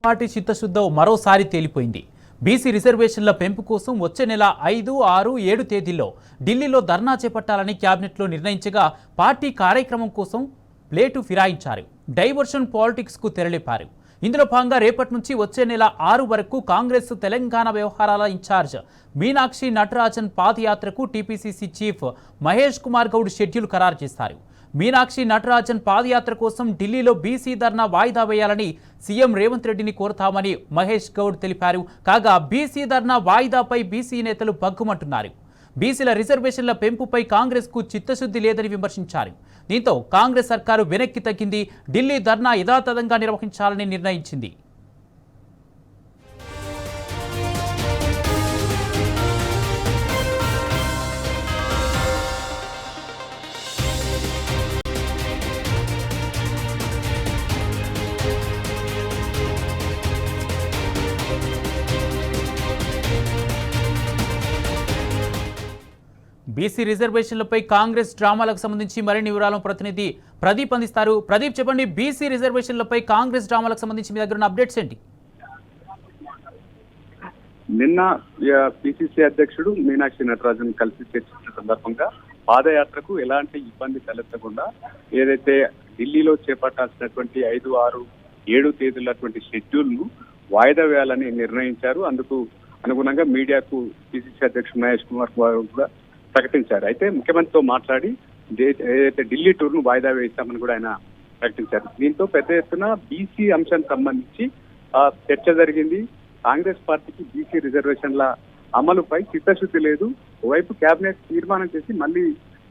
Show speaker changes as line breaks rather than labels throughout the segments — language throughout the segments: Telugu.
పార్టీ చిత్తశుద్ధ మరోసారి తేలిపోయింది. బీసీ రిజర్వేషన్ల పెంపు కోసం వచ్చే నెల 5, 6, 7 తేదీల్లో ఢిల్లీలో ధర్నా చేపట్టాలని క్యాబినెట్లో నిర్ణయించగా పార్టీ కార్యక్రమం కోసం ప్లేటు ఫిరాయించారు. డైవర్షన్ పాలిటిక్స్ కు తెరలేపారు. ఇందులో భాగంగా రేపటి నుంచి వచ్చే నెల 6 వరకు కాంగ్రెస్ తెలంగాణ వ్యవహారాల ఇన్ఛార్జ్ మీనాక్షి నటరాజన్ పాదయాత్రకు TPCC chief Mahesh Kumar Goud schedule ఖరారు చేశారు. మీనాక్షి నటరాజన్ పాదయాత్ర కోసం ఢిల్లీలో బీసీ ధర్నా వాయిదా వేయాలని సీఎం రేవంత్ రెడ్డిని కోరతామని మహేష్ గౌడ్ తెలిపారు. కాగా బీసీ ధర్నా వాయిదాపై బీసీ నేతలు బగ్గుమంటున్నారు. బీసీల రిజర్వేషన్ల పెంపుపై కాంగ్రెస్ కు చిత్తశుద్ధి లేదని విమర్శించారు. దీంతో కాంగ్రెస్ సర్కారు వెనక్కి తగ్గింది. ఢిల్లీ ధర్నా యథాతథంగా నిర్వహించాలని నిర్ణయించింది. బీసీ రిజర్వేషన్లపై కాంగ్రెస్ డ్రామాలకు సంబంధించి మరిన్ని వివరాలను ప్రతినిధి ప్రదీప్ అందిస్తారు. ప్రదీప్, చెప్పండి, బీసీ రిజర్వేషన్లపై కాంగ్రెస్ డ్రామాలకు సంబంధించి మీ దగ్గర ఉన్న అప్డేట్స్ ఏంటి?
నిన్న పిసిసి అధ్యక్షుడు మీనాక్షి నటరాజన్ కలిసి చర్చించిన సందర్భంగా పాదయాత్రకు ఎలాంటి ఇబ్బంది తలెత్తకుండా ఏదైతే ఢిల్లీలో చేపట్టాల్సినటువంటి 5, 6, 7 తేదీలటువంటి షెడ్యూల్ ను వాయిదా వేయాలని నిర్ణయించారు. అందుకు అనుగుణంగా మీడియాకు పిసిసి అధ్యక్షుడు మహేష్ కుమార్ కూడా ప్రకటించారు. అయితే ముఖ్యమంత్రితో మాట్లాడి ఏదైతే ఢిల్లీ టూర్ ను వాయిదా వేస్తామని కూడా ఆయన ప్రకటించారు. దీంతో పెద్ద ఎత్తున బీసీ అంశానికి సంబంధించి చర్చ జరిగింది. కాంగ్రెస్ పార్టీకి బీసీ రిజర్వేషన్ల అమలుపై చిత్తశుద్ధి లేదు. ఓవైపు కేబినెట్ తీర్మానం చేసి మళ్ళీ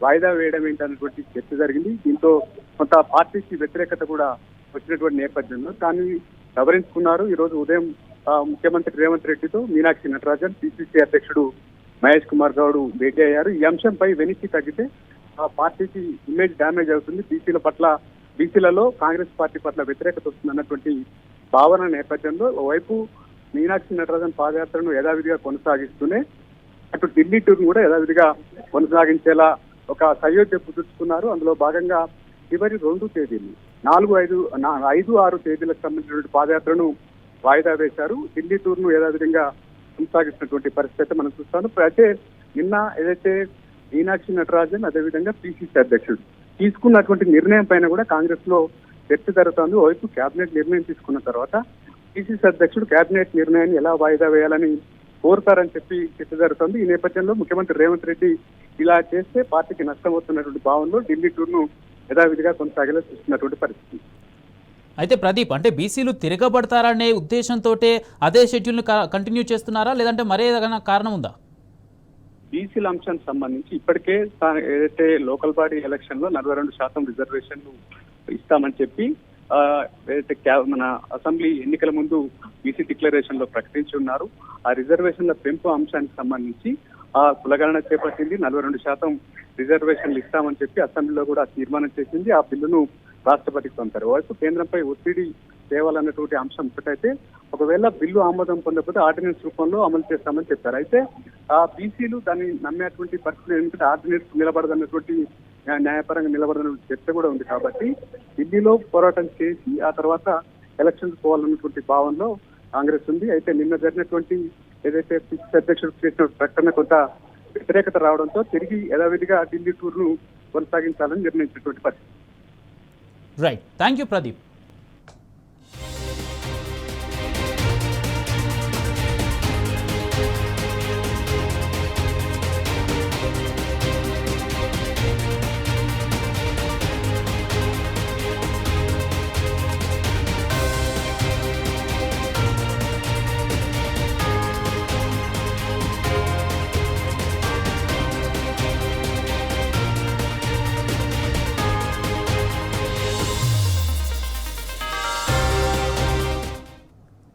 వాయిదా వేయడం ఏంటన్నటువంటి చర్చ జరిగింది. దీంతో కొంత పార్టీకి వ్యతిరేకత కూడా వచ్చినటువంటి నేపథ్యంలో దాన్ని సవరించుకున్నారు. ఈ రోజు ఉదయం ముఖ్యమంత్రి రేవంత్ రెడ్డితో మీనాక్షి నటరాజన్, పిసిసి అధ్యక్షుడు మహేష్ కుమార్ గౌడ్ భేటీ అయ్యారు. ఈ అంశంపై వెనక్కి తగ్గితే పార్టీకి ఇమేజ్ డ్యామేజ్ అవుతుంది, బీసీలలో కాంగ్రెస్ పార్టీ పట్ల వ్యతిరేకత వస్తుందన్నటువంటి భావన నేపథ్యంలో ఓవైపు మీనాక్షి నటరాజన్ పాదయాత్రను యథావిధిగా కొనసాగిస్తూనే అటు ఢిల్లీ టూర్ కూడా యథావిధిగా కొనసాగించేలా ఒక సయోధ్య కుదుర్చుకున్నారు. అందులో భాగంగా చివరి 2 తేదీలు 4, 5, 6 తేదీలకు సంబంధించినటువంటి పాదయాత్రను వాయిదా వేశారు. ఢిల్లీ టూర్ ను యథావిధంగా కొనసాగిస్తున్నటువంటి పరిస్థితి మనం చూస్తాను. అయితే నిన్న ఏదైతే మీనాక్షి నటరాజన్ అదేవిధంగా పిసిసి అధ్యక్షుడు తీసుకున్నటువంటి నిర్ణయం పైన కూడా కాంగ్రెస్ లో చర్చ జరుగుతోంది. ఓవైపు కేబినెట్ నిర్ణయం తీసుకున్న తర్వాత పిసిసి అధ్యక్షుడు కేబినెట్ నిర్ణయాన్ని ఎలా వాయిదా వేయాలని కోరుతారని చెప్పి చర్చ జరుగుతోంది. ఈ నేపథ్యంలో ముఖ్యమంత్రి రేవంత్ రెడ్డి ఇలా చేస్తే పార్టీకి నష్టం అవుతున్నటువంటి భావనలో ఢిల్లీ టూర్ ను యథావిధిగా కొనసాగేలా చూస్తున్నటువంటి పరిస్థితి.
అయితే ప్రదీప్, అంటే బీసీలు తిరగబడతారనే ఉద్దేశంతో అదే షెడ్యూల్ ను కంటిన్యూ చేస్తున్నారా, లేదంటే మరే కారణం ఉందా?
బీసీల అంశానికి సంబంధించి ఇప్పటికే ఏదైతే లోకల్ బాడీ ఎలక్షన్ లో 42% రిజర్వేషన్లు ఇస్తామని చెప్పి ఏదైతే మన అసెంబ్లీ ఎన్నికల ముందు బీసీ డిక్లరేషన్ లో ప్రకటించి ఉన్నారు. ఆ రిజర్వేషన్ల పెంపు అంశానికి సంబంధించి కులగణన చేపట్టింది. 42% రిజర్వేషన్లు ఇస్తామని చెప్పి అసెంబ్లీలో కూడా తీర్మానం చేసింది. ఆ బిల్లును రాష్ట్రపతికి పంపారు. వైపు కేంద్రంపై ఒత్తిడి తేవాలన్నటువంటి అంశం ఒకటైతే ఒకవేళ బిల్లు ఆమోదం పొందకపోతే ఆర్డినెన్స్ రూపంలో అమలు చేస్తామని చెప్పారు. అయితే ఆ బీసీలు దాన్ని నమ్మేటువంటి పరిస్థితి ఎందుకంటే ఆర్డినెన్స్ నిలబడదన్నటువంటి న్యాయపరంగా నిలబడదన్న చర్చ కూడా ఉంది. కాబట్టి ఢిల్లీలో పోరాటం చేసి ఆ తర్వాత ఎలక్షన్స్ పోవాలన్నటువంటి భావనలో కాంగ్రెస్ ఉంది. అయితే నిన్న జరిగినటువంటి ఏదైతే పిసిసి అధ్యక్షుడు చేసిన ప్రకటన కొంత వ్యతిరేకత రావడంతో తిరిగి యథావిధిగా ఢిల్లీ టూర్ ను కొనసాగించాలని నిర్ణయించినటువంటి పరిస్థితి.
Right, thank you Pradeep.